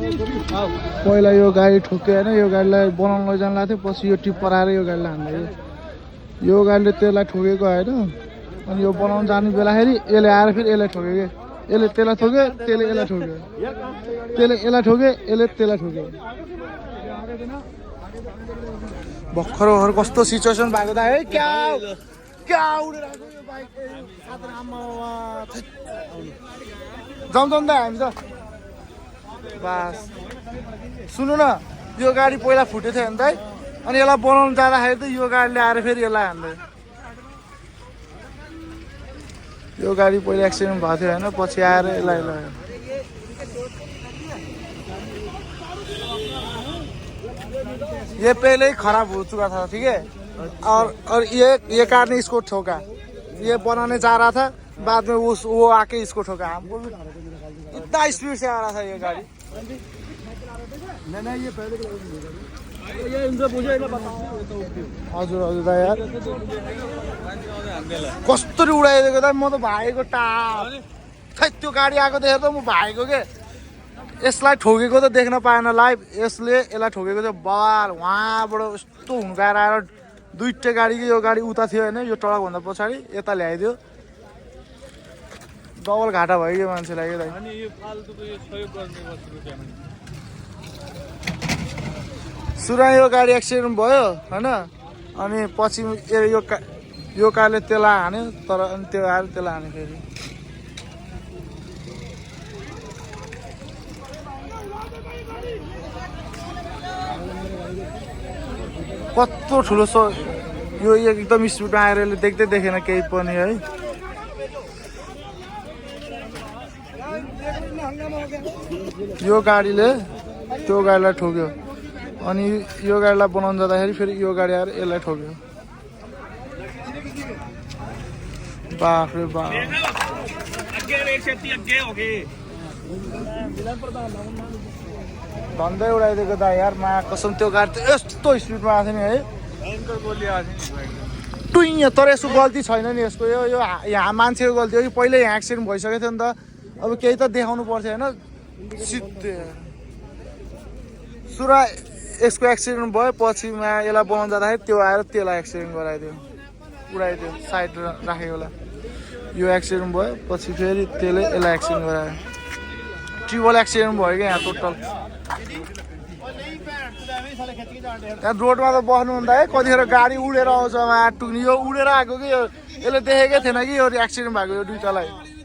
पहिला यो गाडी ठोक्यो होइन यो गाडीलाई बनाउन लैजान लाग्थ्यो पछि यो टिप्पर आएर यो गाडीलाई हान्दै यो गाडीले त्यसलाई ठोकेको होइन अनि यो बनाउन जाने बेलाखेरि यसले आएर फेरि यसलाई ठोक्यो कि यसले त्यसलाई ठोक्यो त्यसले यसलाई ठोक्यो त्यसले यसलाई ठोक्यो यसले त्यसलाई ठोक्यो भर्खर कस्तो सिचुएसन भएको त है क्या क्या उडेर आएको यो बाइक जाउँ जाउँ त हामी त बस सुन्नु न यो गाडी पहिला फुटेको थियो भने त अनि यसलाई बनाउनु जाँदाखेरि त यो गाडीले आएर फेरि यसलाई हान्दै यो गाडी पहिला एक्सिडेन्ट भएको थियो होइन पछि आएर यसलाई लग्यो ये पहले ही खराब हो चुका था ठीक है और ये कार ने इसको ठोका ये बनाने जा रहा था बाद में वो आके इसको ठोका हमको भी इतना स्पीड से आ रहा था ये गाड़ी नहीं ये पहले ये इनसे पूछो हजुर हजुर दा यार कसरी उडाइदिएको त म त भाइको टाप खै त्यो गाडी आएको देखेर त म भाइको के यसलाई ठोकेको त देख्न पाएन लाइभ यसले यसलाई ठोकेको चाहिँ बार वहाँबाट यस्तो हुन्काएर आएर दुईटै गाडी यो गाडी उता थियो होइन यो टडकभन्दा पछाडि यता ल्याइदियो डबल घाटा भयो कि मान्छेलाई के दाइ सुरुमा यो गाडी एक्सिडेन्ट भयो होइन अनि पछि यो कारले त्यसलाई हान्यो तर अनि त्यो आएर त्यसलाई हान्यो फेरि कत्रो ठुलो यो एकदम स्पिडमा आएर यसले देख्दै देखेन केही पनि है यो गाडीले त्यो गाडीलाई ठोक्यो अनि यो गाडीलाई बनाउन जाँदाखेरि फेरि यो गाडी आएर यसलाई ठोक्यो बाफ रे बाफ धन्दै उडाइदिएको दा यार मा कसम त्यो गाडी त यस्तो स्पिडमा आएको थियो नि है टुइँ तर यसको गल्ती छैन नि यसको यो यहाँ मान्छेको गल्ती हो कि पहिल्यै यहाँ एक्सिडेन्ट भइसकेको थियो नि त अब केही त देखाउनु पर्थ्यो होइन सिधै सुरुमा यसको एक्सिडेन्ट भयो पछिमा यसलाई बनाउन जाँदाखेरि त्यो आएर त्यसलाई एक्सिडेन्ट गराइदियो उडाइदियो साइड राखेकोलाई यो एक्सिडेन्ट भयो पछि फेरि त्यसले यसलाई एक्सिडेन्ट गरायो ट्रिपल एक्सिडेन्ट भयो क्या यहाँ टोटल त्यहाँ रोडमा त बस्नु हुँदा है कतिखेर गाडी उडेर आउँछ टुक्ने यो उडेर आएको कि यसले देखेकै थिएन कि यो एक्सिडेन्ट भएको यो दुइटालाई